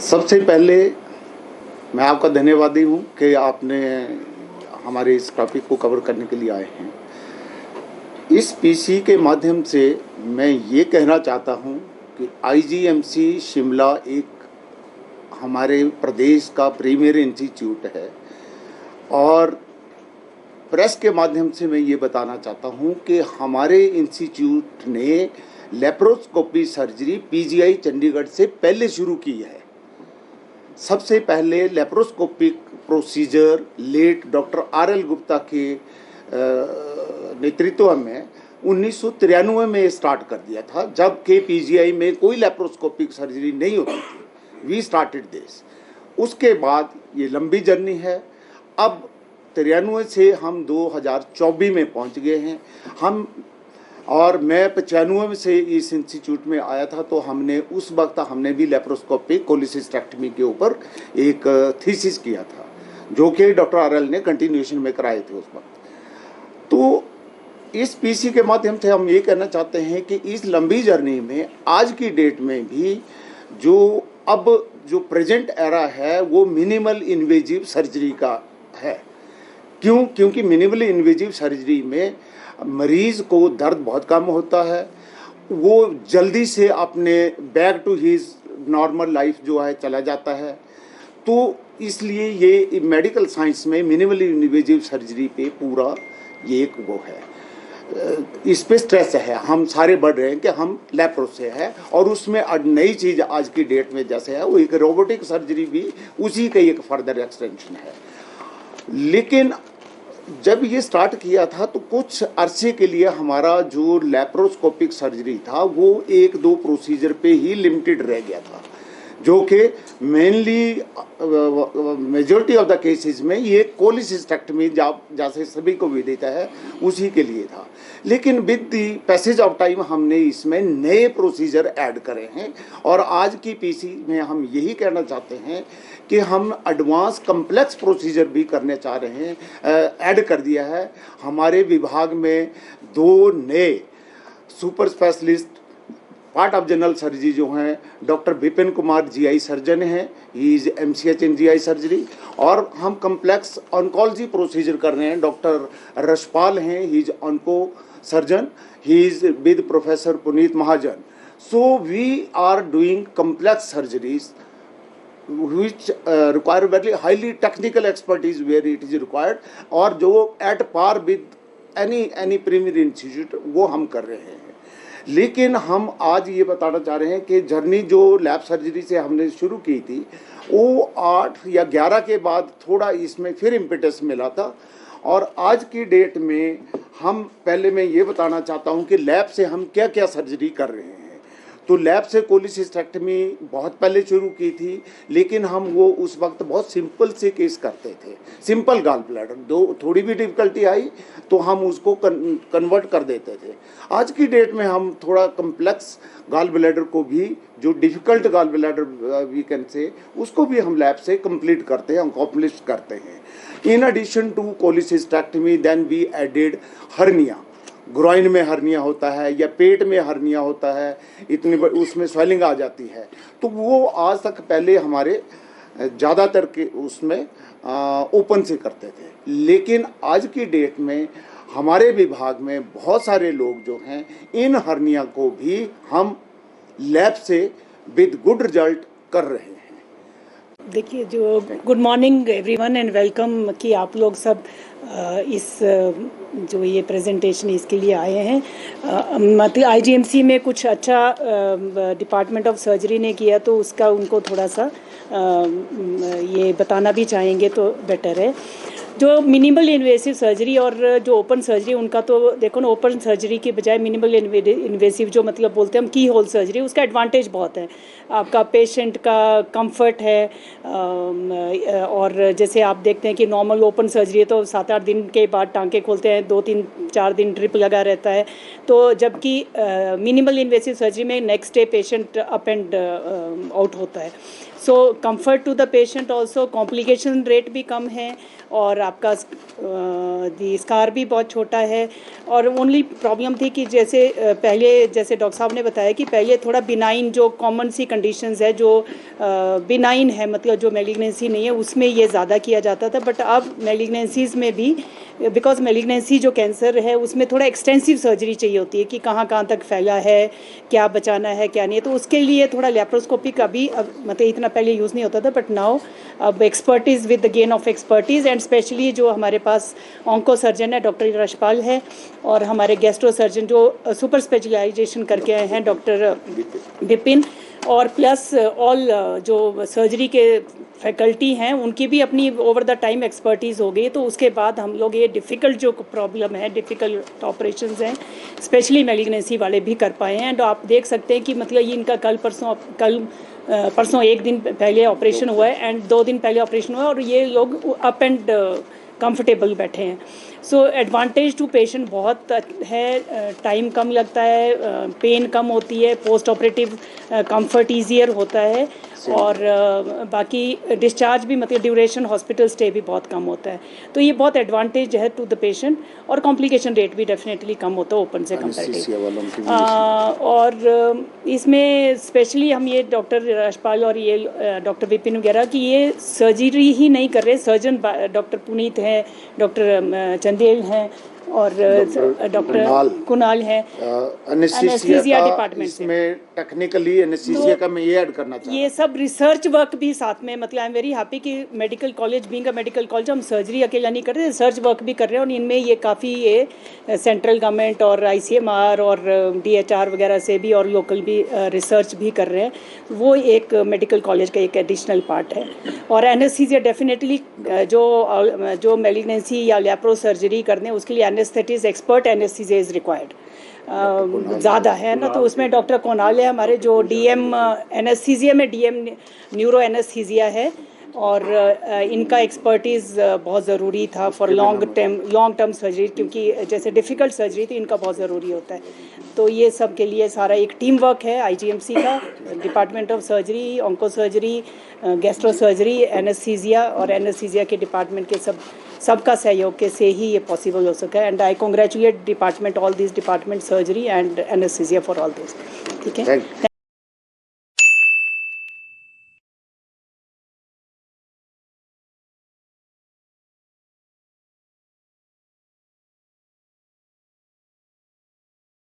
सबसे पहले मैं आपका धन्यवादी हूँ कि आपने हमारे इस टॉपिक को कवर करने के लिए आए हैं। इस पीसी के माध्यम से मैं ये कहना चाहता हूँ कि आईजीएमसी शिमला एक हमारे प्रदेश का प्रीमियर इंस्टीट्यूट है और प्रेस के माध्यम से मैं ये बताना चाहता हूँ कि हमारे इंस्टीट्यूट ने लेप्रोस्कोपी सर्जरी पीजीआई चंडीगढ़ से पहले शुरू की है। सबसे पहले laparoscopic procedure late doctor R L. Gupta के नेतृत्व में 1993 में स्टार्ट कर दिया था, जबकि पीजीआई में कोई लेप्रोस्कोपिक सर्जरी नहीं होती थी। We started this. उसके बाद ये लंबी जर्नी है। अब 93 से हम 2024 में पहुंच गए हैं। और मैं 95 से इस इंस्टीट्यूट में आया था, तो उस वक्त हमने भी लेप्रोस्कोपिक कोलिसिस्टेक्टमी के ऊपर एक थीसिस किया था, जो कि डॉक्टर आर.एल. ने कंटिन्यूएशन में कराए थे उस वक्त। तो इस पीसी के माध्यम से हम ये कहना चाहते हैं कि इस लंबी जर्नी में आज की डेट में भी जो प्रेजेंट एरा है वो मिनिमल इन्वेजिव सर्जरी का है। क्योंकि मिनिमल इन्वेजिव सर्जरी में मरीज को दर्द बहुत कम होता है, वो जल्दी से अपने back to his normal life जो है चला जाता है। तो इसलिए ये मेडिकल साइंस में मिनिमल इन्वेजिव सर्जरी पे पूरा ये एक वो है, इस पे स्ट्रेस है। हम सारे बढ़ रहे हैं कि हम लेप्रो से है, और उसमें नई चीज़ आज की डेट में जैसे है वो एक रोबोटिक सर्जरी भी उसी का एक फर्दर एक्सटेंशन है। लेकिन जब ये स्टार्ट किया था तो कुछ अरसे के लिए हमारा जो लेप्रोस्कोपिक सर्जरी था वो 1-2 प्रोसीजर पे ही लिमिटेड रह गया था, जो कि mainly majority of the cases में ये कोलिसिस्टेक्टमी जैसे सभी को विदित है उसी के लिए था। लेकिन with the passage of time हमने इसमें नए प्रोसीजर ऐड करे हैं, और आज की पीसी में हम यही कहना चाहते हैं कि हम एडवांस कम्प्लेक्स प्रोसीजर भी करने चाह रहे हैं, ऐड कर दिया है। हमारे विभाग में 2 नए super specialist part of general surgery जो हैं, doctor Vipin Kumar GI surgeon हैं, he is MCh in GI surgery, और हम कम्प्लेक्स ऑन्कोलॉजी प्रोसीजर कर रहे हैं। डॉक्टर रशपाल हैं, he is onco surgeon, he is with professor Puneet Mahajan. So we are doing complex surgeries which require very highly technical expertise where it is required, और जो at par with any premier institute वो हम कर रहे हैं। लेकिन हम आज ये बताना चाह रहे हैं कि जर्नी जो लैब सर्जरी से हमने शुरू की थी वो 8 या 11 के बाद थोड़ा इसमें फिर इम्पेटस मिला था, और आज की डेट में पहले मैं ये बताना चाहता हूँ कि लैब से हम क्या क्या सर्जरी कर रहे हैं। तो लैब से कोलिसिस्टेक्टमी बहुत पहले शुरू की थी, लेकिन हम वो उस वक्त बहुत सिंपल से केस करते थे, सिंपल गॉल ब्लैडर। थोड़ी भी डिफ़िकल्टी आई तो हम उसको कन्वर्ट कर देते थे। आज की डेट में हम थोड़ा कम्प्लेक्स गॉल ब्लैडर को भी, जो difficult gall bladder we can say, उसको भी हम लैब से कंप्लीट करते हैं, अकॉम्प्लिश करते हैं। In addition to cholecystectomy then we added hernia. Groin में हर्निया होता है या पेट में हर्निया होता है, इतनी उसमें स्वेलिंग आ जाती है, तो वो आज तक पहले हमारे ज़्यादातर के उसमें ओपन से करते थे। लेकिन आज की डेट में हमारे विभाग में बहुत सारे लोग जो हैं, इन हर्निया को भी हम लैब से विद गुड रिजल्ट कर रहे हैं। देखिए, जो good morning everyone and welcome कि आप लोग सब इस जो ये प्रेजेंटेशन इसके लिए आए हैं। मतलब आईजीएमसी में कुछ अच्छा डिपार्टमेंट ऑफ सर्जरी ने किया, तो उसका उनको थोड़ा सा ये बताना भी चाहेंगे तो बेटर है। जो मिनिमल इन्वेसिव सर्जरी और जो ओपन सर्जरी, उनका तो देखो ना, ओपन सर्जरी के बजाय मिनिमल इन्वेसिव जो मतलब बोलते हैं हम की होल सर्जरी, उसका एडवांटेज बहुत है। आपका पेशेंट का कंफर्ट है, और जैसे आप देखते हैं कि नॉर्मल ओपन सर्जरी तो 7-8 दिन के बाद टांके खोलते हैं, 2-3-4 दिन ड्रिप लगा रहता है। तो जबकि मिनिमल इन्वेसिव सर्जरी में next day patient up and out होता है। So comfort to the patient also, complication rate भी कम है, और आपका दी स्कार भी बहुत छोटा है। और ओनली प्रॉब्लम थी कि जैसे पहले जैसे डॉक्टर साहब ने बताया कि पहले थोड़ा बिनाइन जो कॉमन सी कंडीशंस है जो बिनाइन है, मतलब जो मैलिग्नेंसी नहीं है उसमें ये ज़्यादा किया जाता था। बट अब मैलिग्नेंसीज़ में भी, बिकॉज मैलिग्नेंसी जो कैंसर है उसमें थोड़ा एक्सटेंसिव सर्जरी चाहिए होती है कि कहाँ कहाँ तक फैला है, क्या बचाना है क्या नहीं है, तो उसके लिए थोड़ा लेप्रोस्कोपिक अभी मतलब इतना पहले यूज़ नहीं होता था। बट नाउ अब expertise with the gain of expertise and specially जो हमारे पास ऑन्को सर्जन है डॉक्टर यशपाल है, और हमारे गैस्ट्रो सर्जन जो सुपर स्पेशलाइजेशन करके आए हैं डॉक्टर विपिन, और प्लस ऑल जो सर्जरी के फैकल्टी हैं उनकी भी अपनी ओवर द टाइम एक्सपर्टीज़ हो गई। तो उसके बाद हम लोग ये डिफ़िकल्ट जो प्रॉब्लम है, डिफ़िकल्ट ऑपरेशंस हैं, स्पेशली मैलिग्नेंसी वाले भी कर पाए हैं। एंड आप देख सकते हैं कि मतलब ये इनका परसों एक दिन पहले ऑपरेशन हुआ है एंड 2 दिन पहले ऑपरेशन हुआ है, और ये लोग अप एंड कंफर्टेबल बैठे हैं। सो एडवांटेज टू पेशेंट बहुत है, टाइम कम लगता है, पेन कम होती है, पोस्ट ऑपरेटिव कंफर्ट ईजियर होता है, और बाकी डिस्चार्ज भी मतलब ड्यूरेशन हॉस्पिटल स्टे भी बहुत कम होता है। तो ये बहुत एडवांटेज है टू द पेशेंट, और कॉम्प्लिकेशन रेट भी डेफिनेटली कम होता है ओपन से कंपेरेटिव। और इसमें स्पेशली हम ये डॉक्टर यशपाल और ये डॉक्टर विपिन वगैरह की ये सर्जरी ही नहीं कर रहे, सर्जन डॉक्टर पुनीत हैं, डॉक्टर चंदेल हैं, और डॉक्टर कुणाल हैं एनेस्थीसिया डिपार्टमेंट से। इसमें टेक्निकली एनेस्थीसिया का मैं ये ऐड करना चाहता हूं, ये सब रिसर्च वर्क भी साथ में, मतलब आई एम वेरी हैप्पी कि medical college being a medical college हम सर्जरी अकेला नहीं कर रहे, रिसर्च वर्क भी कर रहे हैं। और इनमें ये काफ़ी ये सेंट्रल गवर्नमेंट और ICMR और DHR वगैरह से भी और लोकल भी रिसर्च भी कर रहे हैं। वो एक मेडिकल कॉलेज का एक एडिशनल पार्ट है। और एनेस्थीसिया डेफिनेटली जो मैलिग्नेंसी या लैप्रो सर्जरी करने उसके लिए anaesthetist expert anaesthesia is required ज़्यादा है ना। तो उसमें डॉक्टर कोनाल है हमारे जो DM एनेस्थीसिया में DM न्यूरो एनेस्थीसिया है, और इनका एक्सपर्टीज़ बहुत ज़रूरी था फॉर लॉन्ग टर्म सर्जरी, क्योंकि जैसे डिफ़िकल्ट सर्जरी तो इनका बहुत ज़रूरी होता है। तो ये सब के लिए सारा एक टीम वर्क है IGMC का, department of surgery, onco surgery, gastro surgery, anaesthesia और एनेस्थीसिया के डिपार्टमेंट के सबका सहयोग के से ही ये पॉसिबल हो सका। And I congratulate department, all this department, surgery and anaesthesia for all this. ठीक है।